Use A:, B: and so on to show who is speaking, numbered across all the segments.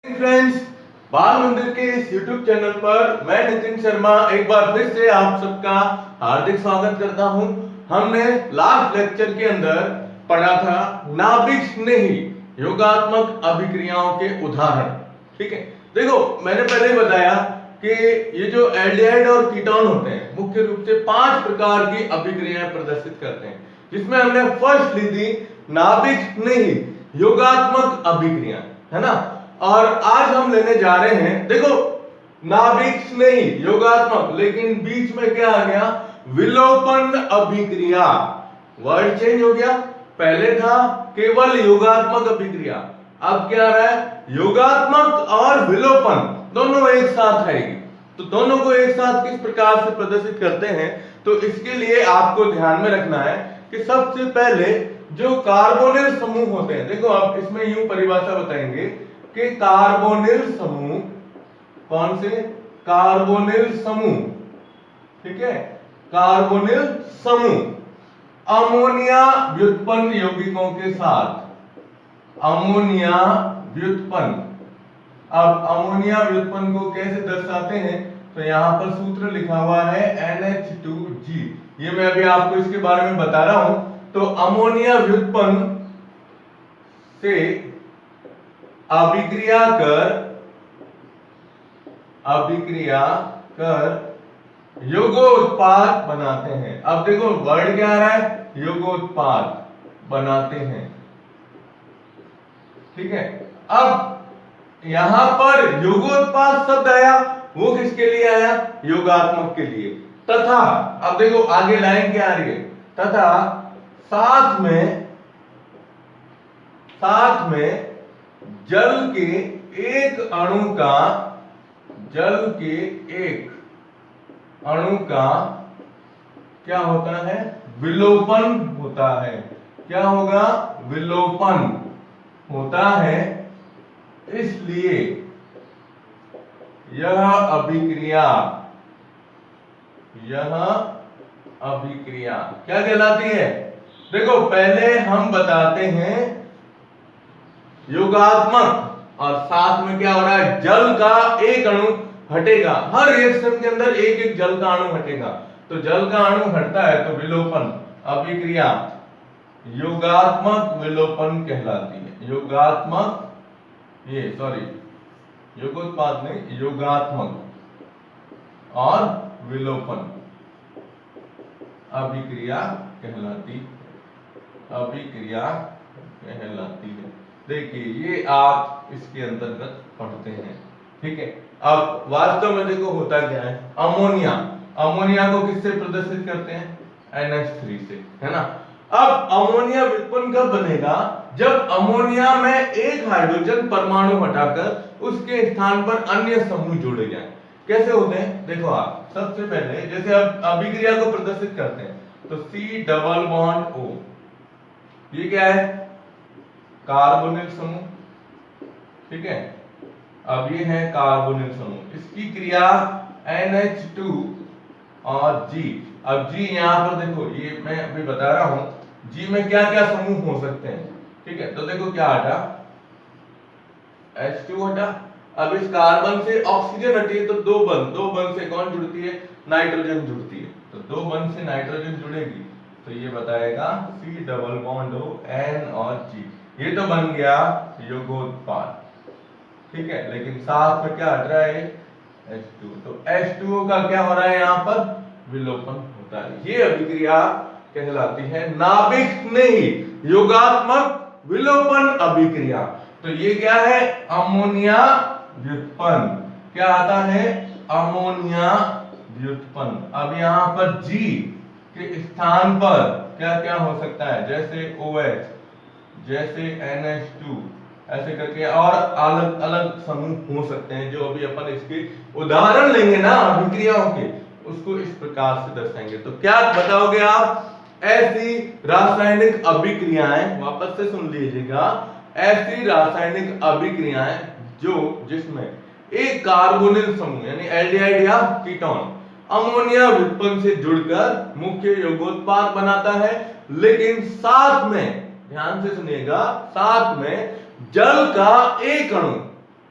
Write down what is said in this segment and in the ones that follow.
A: Friends, बाल मंदिर के इस YouTube चैनल पर मैं नितिन शर्मा एक बार फिर से आप सबका हार्दिक स्वागत करता हूं। हमने लास्ट लेक्चर के अंदर पढ़ा था नाभिक स्नेही योगात्मक अभिक्रियाओं के उदाहरण। ठीक है, देखो मैंने पहले ही बताया कि ये जो एल्डिहाइड और कीटोन होते हैं मुख्य रूप से 5 प्रकार की अभिक्रियाएं प्रदर्शित करते हैं, जिसमें हमने फर्स्ट ली थी नाभिक स्नेही योगात्मक अभिक्रिया, है ना। और आज हम लेने जा रहे हैं, देखो नाभिक स्नेही योगात्मक, लेकिन बीच में क्या आ गया, विलोपन अभिक्रिया। वर्ड चेंज हो गया, पहले था केवल योगात्मक अभिक्रिया, अब क्या आ रहा है, योगात्मक और विलोपन दोनों एक साथ आएगी। तो दोनों को एक साथ किस प्रकार से प्रदर्शित करते हैं, तो इसके लिए आपको ध्यान में रखना है कि सबसे पहले जो कार्बोनिल समूह होते हैं, देखो आप इसमें यूं परिभाषा बताएंगे कि कार्बोनिल समूह, कौन से, कार्बोनिल समूह, ठीक है, कार्बोनिल समूह अमोनिया व्युत्पन्न यौगिकों के साथ, अमोनिया व्युत्पन्न। अब अमोनिया व्युत्पन्न को कैसे दर्शाते हैं, तो यहां पर सूत्र लिखा हुआ है NH2G, ये मैं अभी आपको इसके बारे में बता रहा हूं। तो अमोनिया व्युत्पन्न से अभिक्रिया कर योगोत्पाद बनाते हैं। अब देखो वर्ड क्या आ रहा है, योगोत्पाद बनाते हैं, ठीक है। अब यहां पर योगोत्पाद शब्द आया, वो किसके लिए आया, योगात्मक के लिए। तथा अब देखो आगे लाइन क्या आ रही है, तथा साथ में जल के एक अणु का क्या होता है, विलोपन होता है। क्या होगा, विलोपन होता है। इसलिए यह अभिक्रिया क्या कहलाती है, देखो पहले हम बताते हैं योगात्मक, और साथ में क्या हो रहा है, जल का एक अणु हटेगा, हर रिएक्शन के अंदर एक एक जल का अणु हटेगा, तो जल का अणु हटता है तो विलोपन अभिक्रिया योगात्मक विलोपन कहलाती है। योगात्मक, ये सॉरी योगोत्पाद नहीं, योगात्मक और विलोपन अभिक्रिया कहलाती है। देखिए ये आप इसके अंतर्गत पढ़ते हैं, ठीक है। अब वास्तव में देखो होता क्या है, अमोनिया को किससे प्रदर्शित करते हैं, NH3 से, है ना। अब अमोनिया व्युत्पन्न कब बनेगा, जब अमोनिया में एक हाइड्रोजन परमाणु हटाकर उसके स्थान पर अन्य समूह जोड़े जाएं। कैसे होते हैं, देखो आप सबसे पहले जैसे अब अभिक्रिया को प्रदर्शित करते हैं, तो C डबल बॉन्ड O, ये क्या है, कार्बोनिल समूह, ठीक है। अब ये है कार्बोनिल समूह, इसकी क्रिया NH2 और G। अब G यहां पर देखो, ये मैं अभी बता रहा हूं G में क्या क्या समूह हो सकते हैं, ठीक है। तो देखो क्या हटा, H2 हटा। अब इस कार्बन से ऑक्सीजन हटी है, तो दो बंध से कौन जुड़ती है, नाइट्रोजन जुड़ती है, तो दो बंध से नाइट्रोजन जुड़ेगी, तो ये बताएगा C double bond O N और G, ये तो बन गया योगोत्पाद, ठीक है। लेकिन साथ में क्या हट रहा है, H2, तो H2O का क्या हो रहा है, यहां पर विलोपन होता है। ये अभिक्रिया कहलाती है नाभिक स्नेही योगात्मक विलोपन अभिक्रिया। तो ये क्या है, अमोनिया व्युत्पन्न, क्या आता है, अमोनिया व्युत्पन्न। अब यहां पर G के स्थान पर क्या क्या हो सकता है, जैसे OH, जैसे NH2, ऐसे करके और अलग अलग समूह हो सकते हैं, जो अभी अपन इसके उदाहरण लेंगे ना अभिक्रियाओं के, उसको इस प्रकार से दर्शाएंगे। तो क्या बताओगे आप, ऐसी रासायनिक अभिक्रियाएं, वापस से सुन लीजिएगा, ऐसी रासायनिक अभिक्रियाएं जिसमें एक कार्बोनिल समूह यानी एल्डिहाइड या कीटोन अमोनिया व्युत्पन्न से जुड़कर मुख्य योगोत्पाद बनाता है, लेकिन साथ में, ध्यान से सुनिएगा, साथ में जल का एक अणु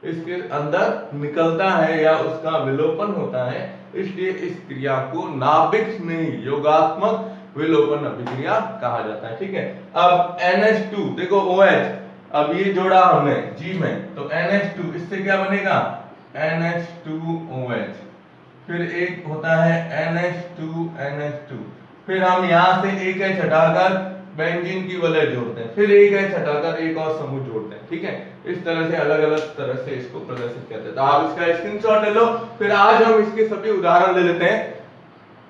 A: इसके अंदर निकलता है या उसका विलोपन होता है, इसलिए इस क्रिया को नाभिक स्नेही योगात्मक विलोपन अभिक्रिया कहा जाता है। ठीक है, अब NH2 देखो OH, अब ये जोड़ा हमने G में, तो NH2 इससे क्या बनेगा NH2OH, फिर एक होता है NH2NH2, फिर हम यहाँ से एक H हटाकर बेंजीन की वलय जोड़ते हैं, फिर एक H हटाकर एक और समूह जोड़ते हैं। ठीक है, इस तरह से अलग अलग तरह से इसको प्रदर्शित करते हैं। तो आप इसका स्क्रीनशॉट ले लो, फिर आज हम इसके सभी उदाहरण ले लेते हैं।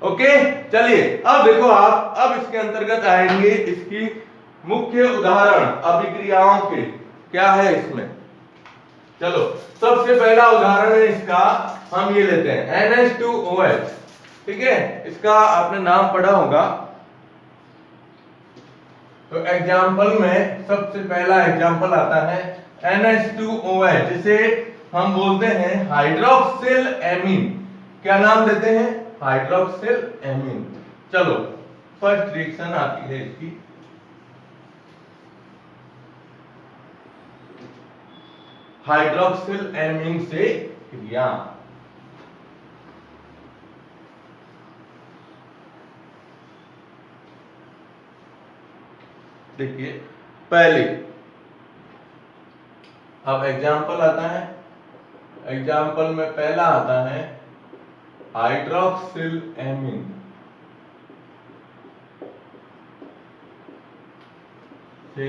A: ओके, चलिए अब देखो आप, अब इसके अंतर्गत आएंगे इसकी मुख्य उदाहरण अभिक्रियाओं के। क्या है इसमें, चलो सबसे पहला उदाहरण है इसका, हम ये लेते हैं NH2OH। ठीक है, इसका आपने नाम पढ़ा होगा। तो एग्जाम्पल में सबसे पहला एग्जाम्पल आता है NH2OH, जिसे हम बोलते हैं हाइड्रोक्सिल एमीन। क्या नाम देते हैं, हाइड्रोक्सिल एमीन। चलो फर्स्ट रिएक्शन आती है इसकी, हाइड्रोक्सिल एमीन से क्रिया। देखिए पहले, अब एग्जाम्पल आता है, एग्जाम्पल में पहला आता है हाइड्रोक्सिल एमीन से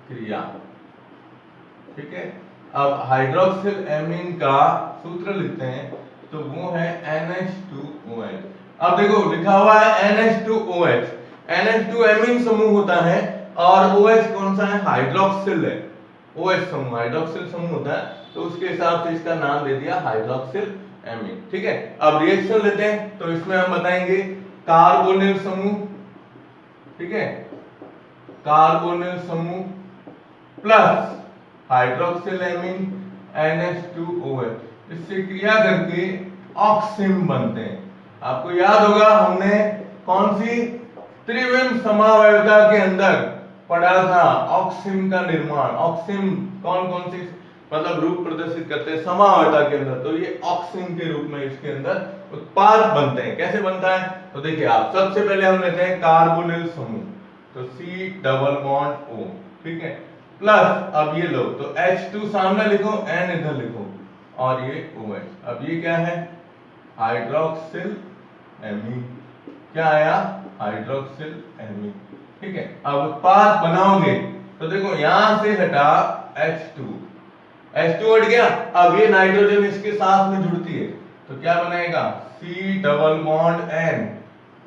A: क्रिया। ठीक है, अब हाइड्रोक्सिल एमीन का सूत्र लिखते हैं, तो वो है NH2OH। अब देखो लिखा हुआ है NH2OH, NH2 एमीन समूह होता है और OH कौन सा है, हाइड्रोक्सिल है। OH समूह हाइड्रोक्सिल समूह होता है, तो उसके हिसाब से इसका नाम दे दिया हाइड्रोक्सिल एमीन। ठीक है, अब रिएक्शन लेते हैं, तो इसमें हम बताएंगे कार्बोनिल समूह। ठीक है, कार्बोनिल समूह प्लस हाइड्रोक्सिल एमीन NH2OH, इससे क्रिया करके ऑक्सिम बनते हैं। आपको याद होगा हमने कौन सी त्रिविम समावयवता के अंदर पढ़ा था, ऑक्सिम का निर्माण। ऑक्सिम कौन कौन सी मतलब रूप प्रदर्शित करते हैं समावयवता के अंदर, तो ये ऑक्सिम के रूप में इसके अंदर उत्पाद बनते हैं। कैसे बनता है, तो देखिए आप, सबसे पहले हम लेते हैं कार्बोनिल समूह, तो C डबल बॉन्ड O। ठीक है, प्लस अब ये लो, तो H2 सामने लिखो, N इधर लिखो, और ये OH। अब ये क्या है, हाइड्रोक्सिल एमीन। क्या आया, हाइड्रोक्सिल एमीन। ठीक है, अब उत्पाद बनाओगे, तो देखो यहां से हटा H2 हट गया, अब ये नाइट्रोजन इसके साथ में जुड़ती है, तो क्या बनेगा C double bond N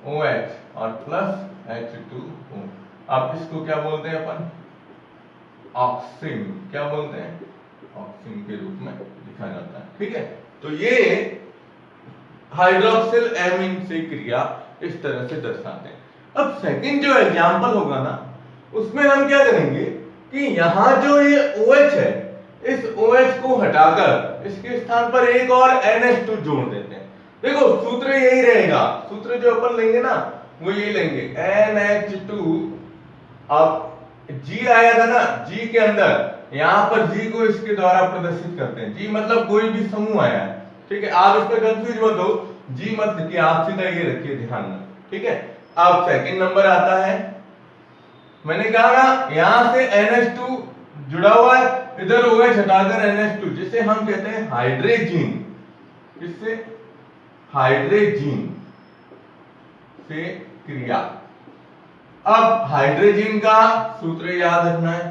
A: OH और प्लस H2O। अब इसको क्या बोलते हैं अपन, ऑक्सिम। क्या बोलते हैं, ऑक्सिम के रूप में लिखा जाता है। ठीक है, तो ये हाइड्रोक्सिल एमीन से क्रिया इस तरह से दर्शाते हैं। अब सेकंड जो एग्जांपल होगा ना, उसमें हम क्या करेंगे कि यहां जो ये OH है, इस OH को हटाकर इसके स्थान पर एक और NH2 जोड़ देते हैं। देखो सूत्र यही रहेगा, सूत्र जो अपन लेंगे ना वो यही लेंगे NH2। अब G आया था ना, G के अंदर यहां पर G को इसके द्वारा प्रदर्शित करते हैं। G मतलब कोई भी समूह आया है। ठीक है, आप इसमें कंफ्यूज मत हो, G मत लिखिए, आप सीधा ये रखिए ध्यान में। ठीक है, अब सेकंड नंबर आता है, मैंने कहा ना यहां से NH2 जुड़ा हुआ है, इधर OH हटाकर NH2, जिसे हम कहते हैं हाइड्रेजीन। किससे, हाइड्रेजीन से क्रिया। अब हाइड्रेजीन का सूत्र याद रखना है,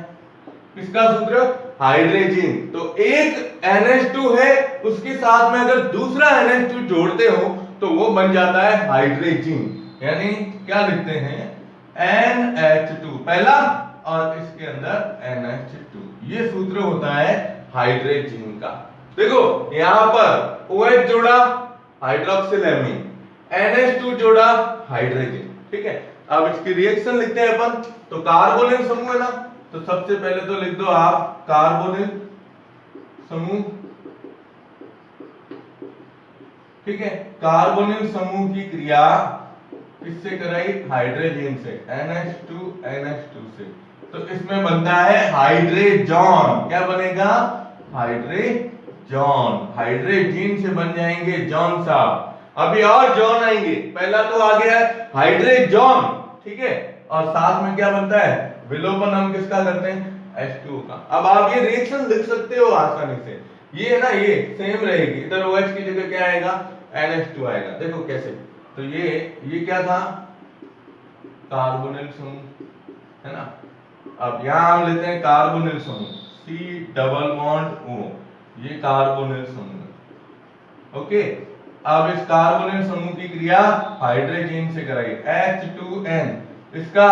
A: किसका सूत्र, हाइड्रेजीन। तो एक NH2 है, उसके साथ में अगर दूसरा NH2 जोड़ते हो तो वो बन जाता है हाइड्रेजीन। यानी क्या लिखते हैं, NH2 पहला और इसके अंदर NH2, ये सूत्र होता है हाइड्रेजीन का। देखो यहां पर OH जोड़ा हाइड्रोक्सिल एमीन, NH2 जोड़ा हाइड्रोजन। ठीक है, अब इसकी रिएक्शन लिखते हैं अपन, तो कार्बोनिल समूह है ना, तो सबसे पहले तो लिख दो आप कार्बोनिल समूह। ठीक है, कार्बोनिल समूह की क्रिया किससे कराई, हाइड्रोजन से, NH2 से। तो इसमें बनता है हाइड्रेजॉन। क्या बनेगा, हाइड्रेजॉन, हाइड्रेजीन से बन जाएंगे जॉन साहब। अभी और जॉन आएंगे, पहला तो आ गया है हाइड्रेजॉन, ठीक है, और साथ में क्या बनता है, विलोपन हम किसका करते हैं, H2O का। अब आप ये रिएक्शन लिख सकते हो आसानी से, ये है ना, ये सेम रहेगी, इधर OH की जगह क्या आएगा, NH2 आएगा। देखो कैसे, तो ये क्या था, कार्बोनिल समूह, है ना। अब यहां हम लेते हैं कार्बोनिल समूह, C डबल बॉन्ड O, ये कार्बोनिल समूह है, ओके। अब इस कार्बोनिल समूह की क्रिया हाइड्रोजन से कराइए, H2N, इसका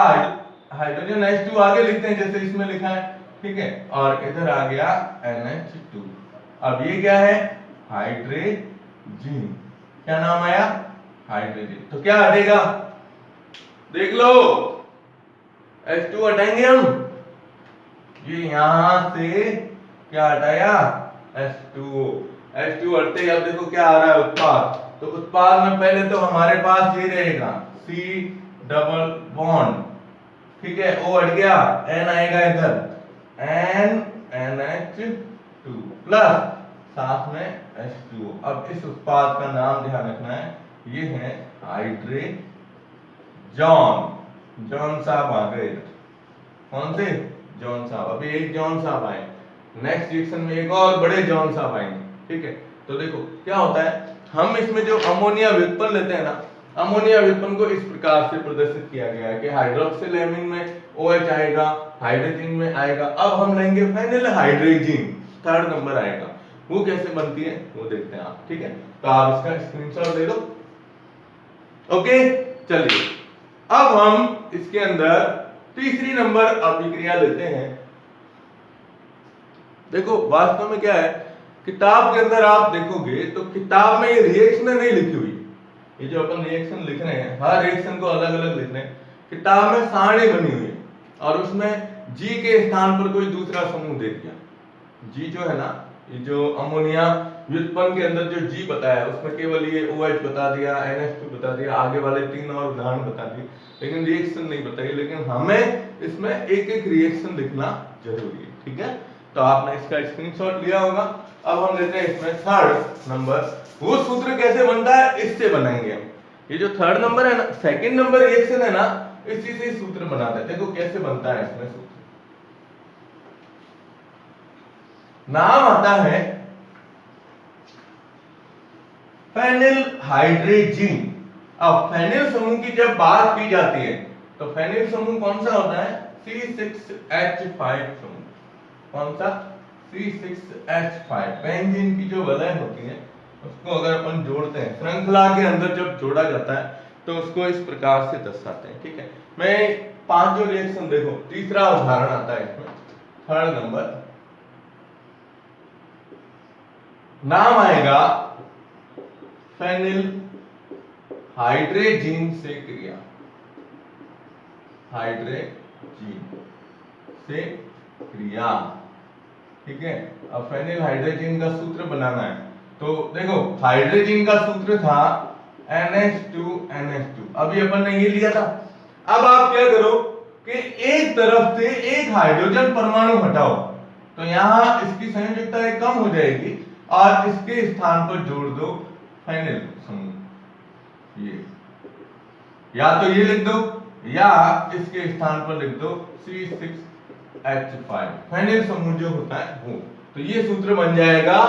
A: हाइड्रोजन H2 आगे लिखते हैं जैसे इसमें लिखा है, ठीक है, और इधर आ गया NH2। अब ये क्या है, हाइड्रोजन, क्या नाम आया, हाइड्रोजन। तो क्या हटेगा, देख लो, H2 हटाएंगे हम, ये यहां से क्या हटाया, H2O, H2 हटते ही अब देखो क्या आ रहा है, उत्पाद। तो उत्पाद में पहले तो हमारे पास ये रहेगा C डबल बॉन्ड, ठीक है, O हट गया, N आएगा इधर, NH2 प्लस साथ में H2O। अब इस उत्पाद का नाम ध्यान रखना है, ये है हाइड्रोजन, जॉन साहब आ गए, कौन से, जॉन साहब। अभी एक जॉन साहब आए, नेक्स्ट रिएक्शन में एक और बड़े जॉन साहब आएंगे, ठीक है। तो देखो क्या होता है, हम इसमें जो अमोनिया व्युत्पन्न लेते हैं ना, अमोनिया व्युत्पन्न को इस प्रकार से प्रदर्शित किया गया है कि हाइड्रोक्सिल एमीन में OH आएगा, हाइड्रोजन में आएगा। अब हम लेंगे फेनिल हाइड्रोजन, थर्ड नंबर आएगा, वो कैसे बनती है वो देखते हैं आप, ठीक है। तो आप इसका स्क्रीनशॉट ले लो, ओके। चलिए अब हम इसके अंदर तीसरी नंबर अभिक्रिया लेते हैं। देखो वास्तव में क्या है, किताब के अंदर आप देखोगे तो किताब में ये रिएक्शन नहीं लिखी हुई, ये जो अपन रिएक्शन लिख रहे हैं, हर रिएक्शन को अलग अलग लिख रहे हैं, किताब में सारणी बनी हुई है और उसमें G के स्थान पर कोई दूसरा समूह दे दिया। G जो है ना, ये जो अमोनिया व्युत्पन्न के अंदर जो G बताया उसमें केवल ये OH बता दिया, NH2 बता दिया, आगे वाले 3 और उदाहरण बता दिए, लेकिन रिएक्शन नहीं बताई। लेकिन हमें इसमें एक एक रिएक्शन लिखना जरूरी है, ठीक है। तो आपने इसका स्क्रीनशॉट लिया होगा। अब हम लेते हैं इसमें थर्ड नंबर, वो सूत्र कैसे बनता है इससे बनाएंगे हम। ये जो थर्ड नंबर है ना, सेकंड नंबर रिएक्शन है ना, इसी से सूत्र बनाते हैं। देखो कैसे बनता है इसमें सूत्र, नाम आता है फेनिल हाइड्रोजन। अब फेनिल समूह की जब बात की जाती है तो फेनिल समूह कौन सा होता है, C6H5 समूह, कौन सा, C6H5। बेंजीन की जो वलय होती है उसको अगर अपन जोड़ते हैं, श्रृंखला के अंदर जब जोड़ा जाता है तो उसको इस प्रकार से दर्शाते हैं, ठीक है। मैं 5 जो रिएक्शन देखो, तीसरा उदाहरण आता है इसमें, थर्ड नंबर, नाम आएगा फेनिल हाइड्रोजन से क्रिया, हाइड्रोजन से क्रिया, ठीक है। अब फेनिल हाइड्रोजन का सूत्र बनाना है, तो देखो हाइड्रोजन का सूत्र था NH2NH2, अभी अपन ने ये लिया था। अब आप क्या करो कि एक तरफ से एक हाइड्रोजन परमाणु हटाओ, तो यहां इसकी संयोजकता कम हो जाएगी और इसके स्थान पर जोड़ दो फेनिल समूह। ये या तो ये लिख दो या इसके स्थान पर लिख दो C6H5, फेनिल समूह जो होता है वो। तो ये सूत्र बन जाएगा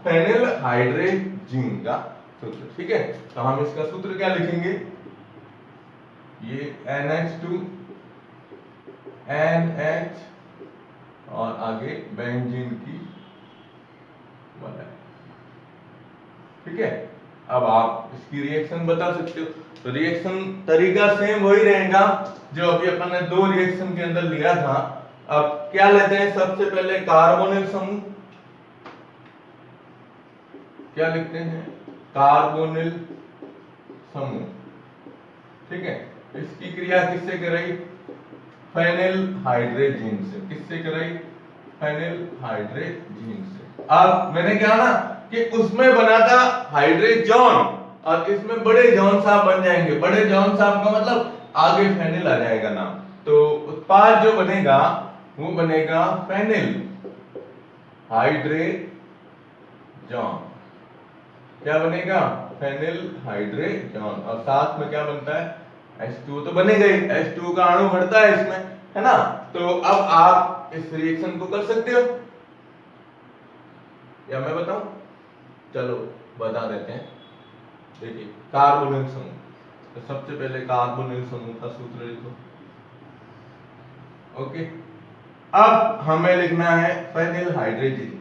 A: फेनिल हाइड्रोजन का सूत्र, ठीक है। तो हम इसका सूत्र क्या लिखेंगे, ये NH2 NH और आगे बेंजीन की वलय, ठीक है। अब आप इसकी रिएक्शन बता सकते हो, तो रिएक्शन तरीका सेम वही रहेगा जो अभी अपन ने 2 रिएक्शन के अंदर लिया था। अब क्या लेते हैं, सबसे पहले कार्बोनिल समूह, क्या लिखते हैं, कार्बोनिल समूह, ठीक है। इसकी क्रिया किससे कराई, फेनिल हाइड्रोजन से, किससे कराई, फेनिल हाइड्रोजन से। अब मैंने क्या ना कि उसमें बना था हाइड्रोजन और इसमें बड़े जॉन साहब बन जाएंगे। बड़े जॉन साहब का मतलब आगे फेनिल आ जाएगा नाम, तो उत्पाद जो बनेगा वो बनेगा फेनिल हाइड्रेजन। क्या बनेगा? Phenyl hydration. और साथ में क्या बनता है? H2O तो बनेगा ही, H2O का अणु बढ़ता है इसमें, है ना? तो अब आप इस रिएक्शन को कर सकते हो या मैं बताऊं? चलो बता देते हैं। देखिए कार्बोनिल समूह, तो सबसे पहले कार्बोनिल समूह का सूत्र लिखो। ओके, अब हमें लिखना है फेनिल हाइड्रोजन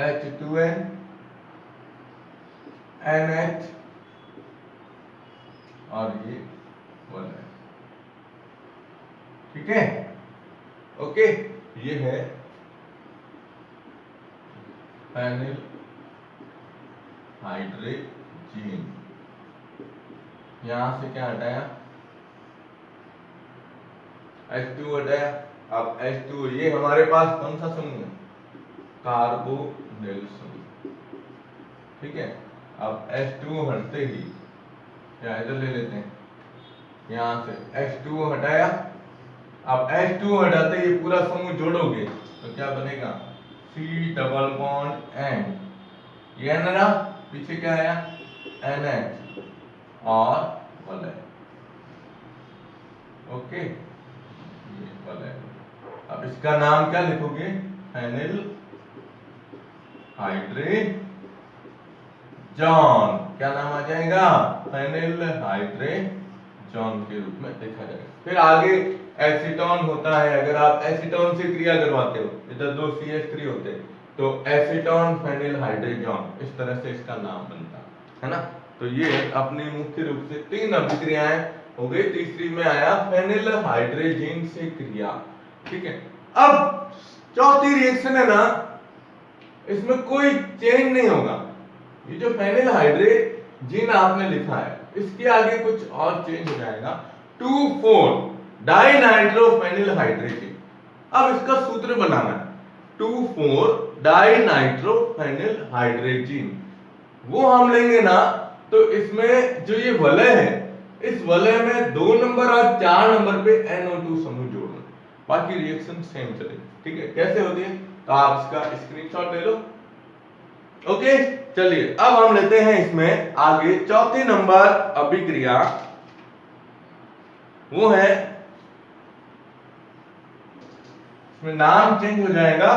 A: H2N NH और ये 1 है, ठीक है? ओके, ये है फेनिल हाइड्रोजन। यहां से क्या हटाया? H2 हटाया। अब H2 ये हमारे पास कौन सा समूह है? कार्बोनिल समूह, ठीक है? अब H2 हटते ही या इधर ले लेते हैं, यहां से H2 हटाया। अब H2 हटाते ये पूरा समूह जोड़ोगे तो क्या बनेगा? C डबल बॉन्ड N, ये N ना, पीछे क्या आया? NH और वलय। ओके, ये वलय। अब इसका नाम क्या लिखोगे? Phenyl hydrogen. क्या नाम आ जाएगा? फेनिल हाइड्रोजन के रूप में लिखा जाएगा। फिर आगे एसीटोन होता है, अगर आप एसीटोन से क्रिया करवाते हो, इधर 2 CH3 होते हैं, तो एसीटोन फेनिल हाइड्रोजन, इस तरह से इसका नाम बनता है ना? तो ये अपनी मुख्य रूप से 3 अभिक्रियाएं हो गई। तीसरी में आया फेनिल हाइड्रोजन से क्रिया, ठीक है? अब चौथी रिएक्शन है ना, इसमें कोई चेंज नहीं होगा। ये जो फेनिल हाइड्रोजन आपने लिखा है, इसके आगे कुछ और चेंज हो जाएगा, 2,4 डाइनाइट्रोफेनिल हाइड्रोजन। अब इसका सूत्र बनाना है, 2,4 डाइनाइट्रोफेनिल हाइड्रोजन। वो हम लेंगे ना, तो इसमें जो ये वलय है, इस वलय में 2 नंबर और 4 नंबर पे NO2 समूह जोड़ना, बाकी रिएक्शन सेम चलेगी, ठीक है? कैसे होती है तो आप इसका स्क्रीनशॉट ले लो। ओके, चलिए अब हम लेते हैं इसमें आगे चौथी नंबर अभिक्रिया, वो है, इसमें नाम चेंज हो जाएगा,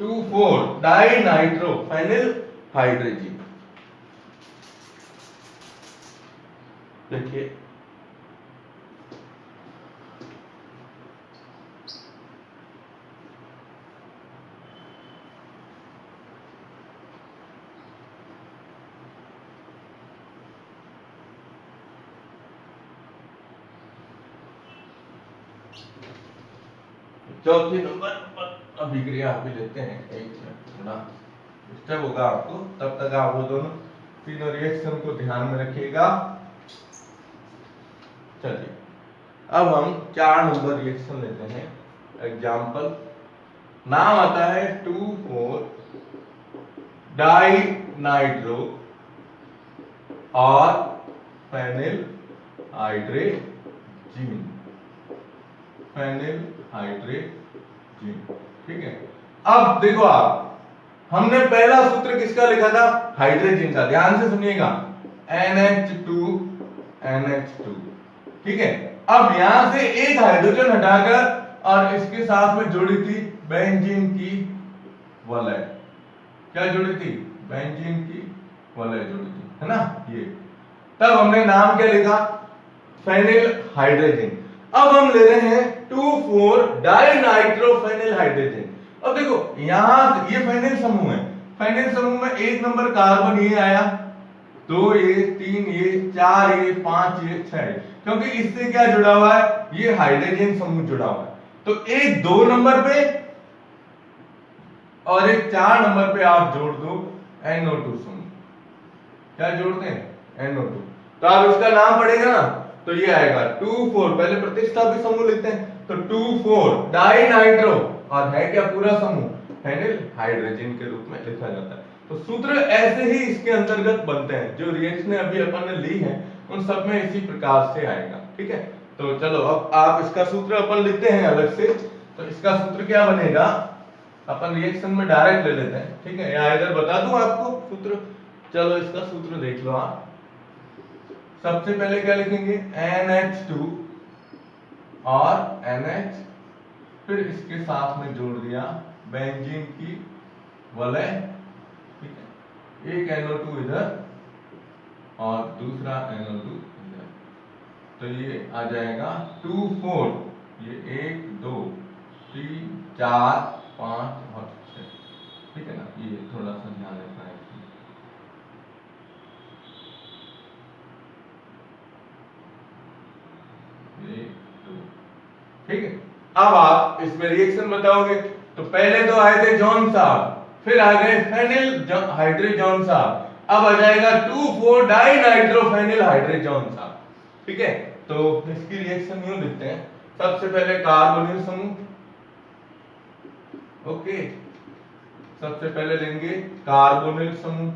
A: 2,4 डाइनाइट्रोफेनिल हाइड्रोजन। देखिए चौथी नंबर अभिक्रिया अभी लेते हैं। एक मिनट, थोड़ा डिस्टर्ब होगा आपको, तब तक आप वो दोनों तीनों रिएक्शन को ध्यान में रखिएगा। चलिए अब हम 4 नंबर रिएक्शन लेते हैं। एग्जाम्पल, नाम आता है 2,4 डाइनाइट्रो और फेनिल हाइड्रोजन, फेनिल हाइड्रोजन, ठीक है? अब देखो आप, हमने पहला सूत्र किसका लिखा था? हाइड्रोजन का। ध्यान से सुनिएगा, NH2 NH2, ठीक है? अब यहां से एक हाइड्रोजन हटाकर और इसके साथ में जोड़ी थी बेंजीन की वलय। क्या जोड़ी थी? बेंजीन की वलय जोड़ी थी, है ना? ये तब हमने नाम क्या लिखा? Phenyl hydrogen. अब हम ले रहे हैं 2,4 डाइनाइट्रोफेनिल हाइड्रोजन। अब देखो यहां ये फेनिल समूह है, फेनिल समूह में 1 नंबर कार्बन ये आया, 2 ये, 3 ये, 4 ये, 5 ये, 6 ये, क्योंकि इससे क्या जुड़ा हुआ है? ये हाइड्रोजन समूह जुड़ा हुआ है। तो एक 2 नंबर पे और एक 4 नंबर पे आप जोड़ दो NO2 समूह। क्या जोड़ते हैं? NO2। तो अब इसका नाम पड़ेगा ना, तो ये आएगा 2,4, पहले प्रतिस्थापी समूह लिखते हैं, तो 2,4 डाइनाइट्रो, और है क्या पूरा समूह? फेनिल हाइड्रोजन के रूप में लिखा जाता है। तो सूत्र ऐसे ही इसके अंतर्गत बनते हैं, जो रिएक्शन अभी अपन ने ली है उन सब में इसी प्रकार से आएगा, ठीक है? तो चलो अब आप इसका सूत्र अपन लिखते हैं अलग से। तो इसका सूत्र क्या बनेगा, अपन रिएक्शन में डायरेक्ट ले लेते हैं, ठीक है, या इधर बता दूं आपको सूत्र। चलो इसका सूत्र देख लो आप। सबसे पहले क्या लिखेंगे, NH2 और NH, फिर इसके साथ में जोड़ दिया बेंजीन की वलय, ठीक है, एक NO2 इधर और दूसरा NO2 इधर। तो ये आ जाएगा 2 4, ये 1 2 3 4 5 और 6, ठीक है ना। ये थोड़ा सा ध्यान रखना है। ठीक है, अब आप इसमें रिएक्शन बताओगे। तो पहले तो आए थे जॉन साहब, फिर आ गए फेनिल हाइड्रोजन साहब, अब आ जाएगा 2,4 डाई नाइट्रोफेनिल हाइड्रोजन साहब, ठीक है। तो इसकी रिएक्शन यूं लिखते हैं, सबसे पहले कार्बोनिल समूह, ओके, सबसे पहले लेंगे कार्बोनिल समूह,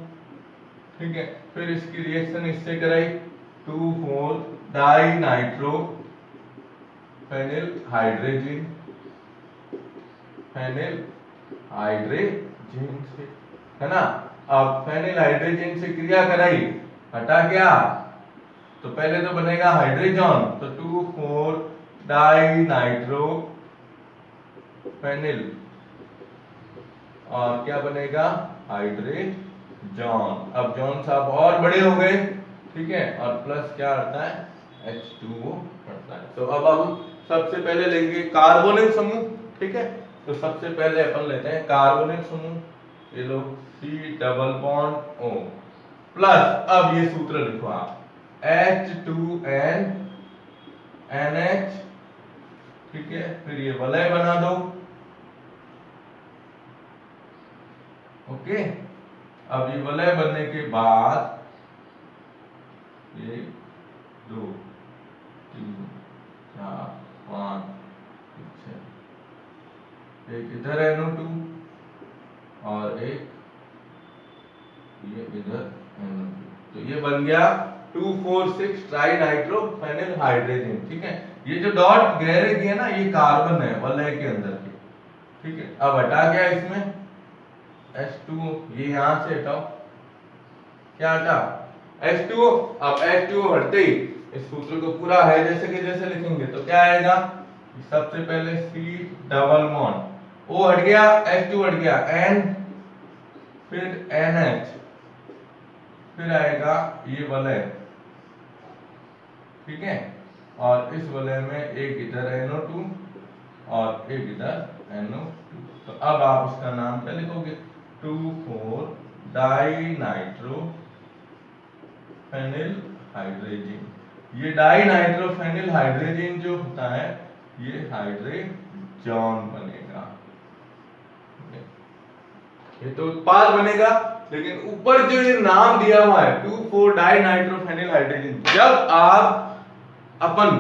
A: ठीक है, फिर इसकी रिएक्शन इससे कराई 2,4 dinitro phenyl hydrogen, phenyl hydrogen से, है ना। अब फेनिल हाइड्रोजन से क्रिया कराई, हटा क्या, तो पहले तो बनेगा हाइड्रोजन, तो 2,4 डाई नाइट्रो फेनिल, और क्या बनेगा, हाइड्रोजन। अब जॉन साहब और बड़े हो गए, ठीक है, और प्लस क्या आता है, H2O पड़ता है। तो अब हम सबसे पहले लेंगे कार्बोनिल समूह, ठीक है। तो सबसे पहले अपन लेते हैं कार्बोनिल समूह, ये लो C double bond O plus, अब ये सूत्र लिखो आप, H2N NH, ठीक है, फिर ये वलय बना दो, ओके। अब ये वलय बनने के बाद 1 2 3 4 5 6, एक इधर NO2 और एक ये इधर NO2, तो ये बन गया 2,4,6 ट्राई नाइट्रोफेनिल हाइड्रोजन, ठीक है। ये जो डॉट गहरे किए ना, ये कार्बन है वलय के अंदर के, ठीक है। अब हटा गया इसमें H2O, ये यहां से हटाओ, क्या हटा, H2O। अब H2O हटते ही इस सूत्र को पूरा है जैसे के जैसे लिखेंगे, तो क्या आएगा, सबसे पहले C डबल बॉन्ड O हट गया, H2 हट गया, N, फिर NH, फिर आएगा ये वलय, ठीक है, और इस वलय में एक इधर NO2 और एक इधर NO2। तो अब आप इसका नाम क्या लिखोगे, 2,4 डाई नाइट्रो फेनिल हाइड्रोजन। ये डाई नाइट्रो फेनिल हाइड्रोजन जो होता है, ये हाइड्रोजन बनेगा, ये तो उत्पाद बनेगा। लेकिन ऊपर जो ये नाम दिया हुआ है 2,4 डाई नाइट्रो फेनिल हाइड्रोजन, जब आप अपन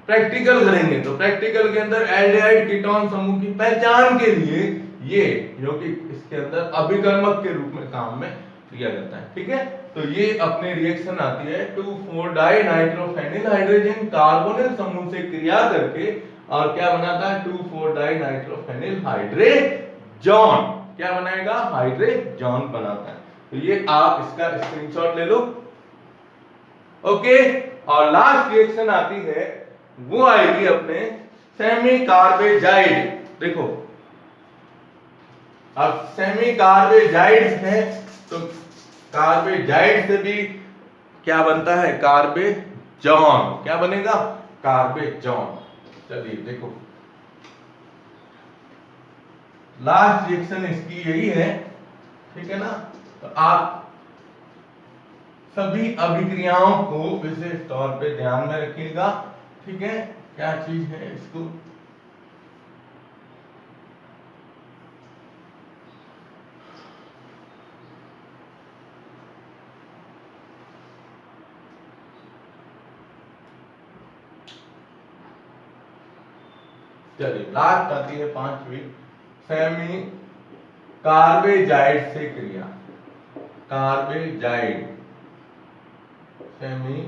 A: प्रैक्टिकल करेंगे तो प्रैक्टिकल के अंदर एल्डिहाइड कीटोन समूह की पहचान के लिए ये जो कि इसके अंदर अभिकर्मक के रूप में काम में लिया जाता है, ठीक है। तो ये अपनी रिएक्शन आती है 2,4 डाई नाइट्रोफेनिल हाइड्रोजन कार्बोनिल समूह से क्रिया करके, और क्या बनाता है, 2,4 डाई नाइट्रोफेनिल हाइड्रोजन, क्या बनाएगा, हाइड्रोजन बनाता है। तो ये आप इसका स्क्रीनशॉट ले लो, ओके। और लास्ट रिएक्शन आती है, वो आएगी अपने सेमी कार्बेजाइड, देखो अब सेमी कार्बेजाइड है, तो कार्बेजाइड से भी क्या बनता है, कार्बेजॉन, क्या बनेगा, कार्बेजॉन। चलिए देखो लास्ट रिएक्शन इसकी यही है, ठीक है ना। तो आप सभी अभिक्रियाओं को विशेष तौर पे ध्यान में रखिएगा, ठीक है। क्या चीज है इसको, चलिए लास्ट आती है 5वीं, सेमी कार्बेजाइड से क्रिया, कार्बेजाइड, सेमी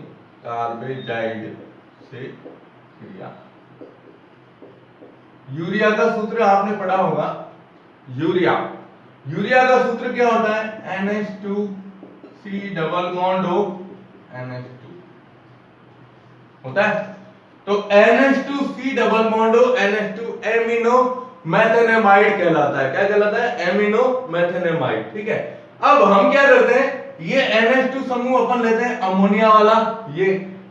A: कार्बेजाइड से क्रिया। यूरिया का सूत्र आपने पढ़ा होगा, यूरिया का सूत्र क्या होता है, NH2C double bond O NH2 होता है। तो NH2C double bond O NH2 amino methanamide कहलाता है। क्या कहलाता है, एमिनो मैथेनेमाइड। ठीक है, अब हम क्या करते हैं, ये NH2 समूह अपन लेते हैं अमोनिया वाला, ये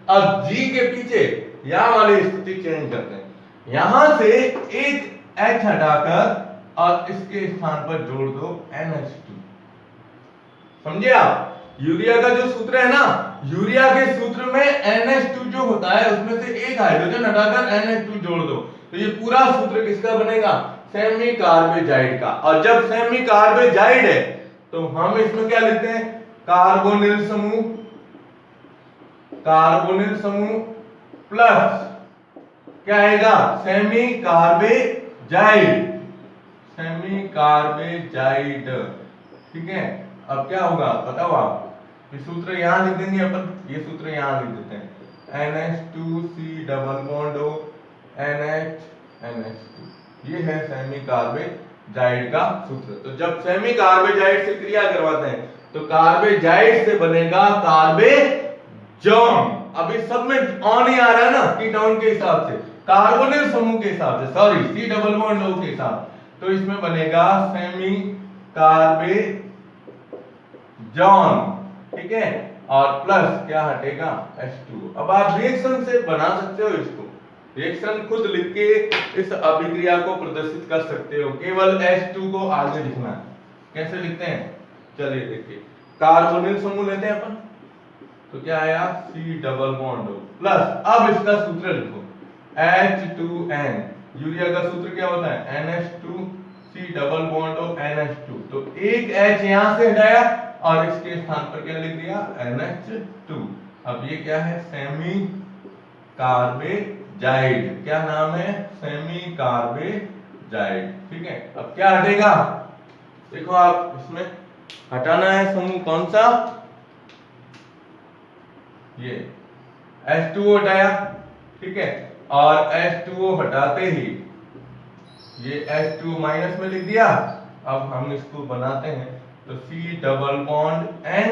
A: अब G के पीछे यहां वाली स्थिति चेंज करते हैं, यहां से एक H हटाकर और इसके स्थान पर जोड़ दो NH2। समझे आप, यूरिया का जो सूत्र है ना, यूरिया के सूत्र में NH2 जो होता है उसमें से एक हाइड्रोजन हटाकर NH2 जोड़ दो, तो ये पूरा सूत्र किसका बनेगा, सेमी कार्बेजाइड का। और जब सेमी कार्बेजाइड है तो हम इसमें क्या लिखते हैं, कार्बोनिल समूह, कार्बोनिल समूह प्लस क्या आएगा, सेमी कार्बेजाइड, सेमी कार्बेजाइड। ठीक है, अब क्या होगा बताओ आप, ये सूत्र यहां लिख देंगे अपन, ये सूत्र यहां लिख देते हैं, NH2C double bond O NH2, ये है सेमी कार्बेजाइड का सूत्र। तो जब सेमी कार्बेजाइड से क्रिया करवाते हैं तो कार्बेजाइड से बनेगा कार्बेजॉन। अभी सब में ऑन ही आ रहा है ना, कीटोन के हिसाब से, कार्बोनिल समूह के हिसाब से, sorry C double bond O के हिसाब, तो इसमें बनेगा सेमी कार्बेजॉन। ठीक है, और प्लस क्या हटेगा, H2। अब आप रिएक्शन से बना सकते हो इसको, रिएक्शन खुद लिख के इस अभिक्रिया को प्रदर्शित कर सकते हो, केवल H2 को आगे लिखना है। कैसे लिखते हैं, चलिए देखिए, कार्बोनिल समूह लेते हैं अपन, तो क्या आया, C double bond O plus, अब इसका सूत्र लिखो H2N, यूरिया का सूत्र क्या होता है, NH2C double bond O NH2, तो एक H यहां से हटाया और इसके स्थान पर क्या लिख दिया, NH2। अब ये क्या है, सेमी कार्बेजाइड, क्या नाम है, सेमी कार्बेजाइड। ठीक है, अब क्या हटेगा, देखो आप इसमें हटाना है समूह कौन सा, ये H2O हटाया। ठीक है, और H2O हटाते ही ये H2O माइनस में लिख दिया। अब हम इसको बनाते हैं, तो C डबल बॉन्ड N,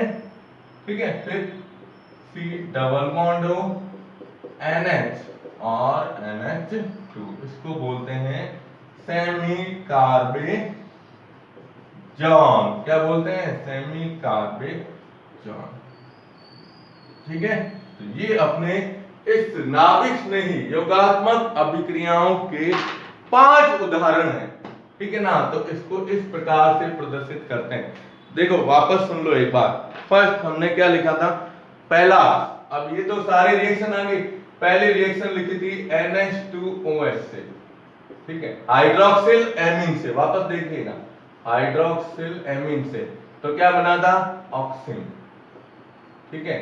A: ठीक है, फिर C double bond O NH और NH2, इसको बोलते हैं सेमी कार्बेजॉन। क्या बोलते हैं, सेमी कार्बेजॉन। ठीक है, तो ये अपने इस नाभिक स्नेही योगात्मक अभिक्रियाओं के 5 उदाहरण हैं। ठीक है ना, तो इसको इस प्रकार से प्रदर्शित करते हैं। देखो वापस सुन लो एक बार, फर्स्ट हमने क्या लिखा था, पहला, अब ये तो सारे रिएक्शन आ गए, पहली रिएक्शन लिखी थी NH2OH से, ठीक है, हाइड्रोक्सिल एमीन से, वापस देखिएगा, हाइड्रोक्सिल एमीन से, तो क्या बना था, ऑक्सिन। ठीक है,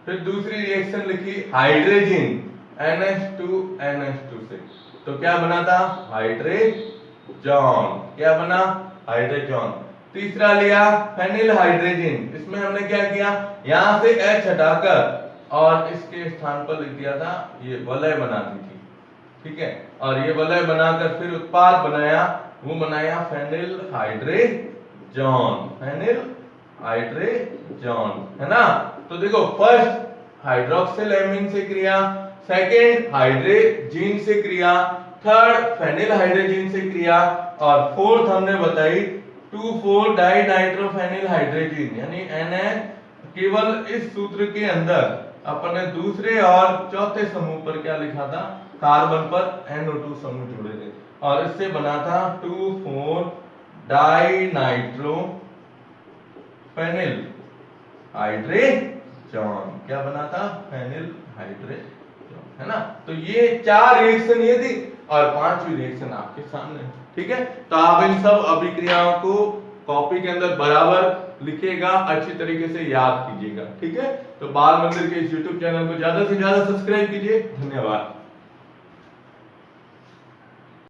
A: फिर दूसरी रिएक्शन लिखी हाइड्रोजन NH2NH2 से, तो क्या बना था, हाइड्रेजॉन। क्या बना, हाइड्रेजॉन। तीसरा लिया फेनिल हाइड्रोजन, इसमें हमने क्या किया, यहां से H हटाकर और इसके स्थान पर लिख दिया था, ये वलय बना दी थी। ठीक है, और ये वलय बनाकर फिर उत्पाद बनाया, वो बनाया फेनिल हाइड्रेजॉन, फेनिल हाइड्रेजॉन, है ना। तो देखो, फर्स्ट हाइड्रोक्सिल एमीन से क्रिया, सेकेंड हाइड्रोजन से क्रिया, थर्ड फेनिल हाइड्रोजन से क्रिया, और फोर्थ हमने बताई 2,4 डाइनाइट्रोफेनिल हाइड्रोजन, यानी Na। केवल इस सूत्र के अंदर अपन ने दूसरे और चौथे समूह पर क्या लिखा था, कार्बन पर NO2 समूह जुड़े थे, और इससे बना था 2,4 डाइनाइट्रोफेनिल हाइड्रोजन। क्या बना था, फेनिल हाइड्रोजन, है ना। तो ये 4 रिएक्शन ये थी, और 5वीं रिएक्शन आपके सामने। ठीक है, तो आप इन सब अभिक्रियाओं को कॉपी के अंदर बराबर लिखिएगा, अच्छी तरीके से याद कीजिएगा। ठीक है, तो बाल मंदिर के इस YouTube चैनल को ज्यादा से ज्यादा सब्सक्राइब कीजिए। धन्यवाद।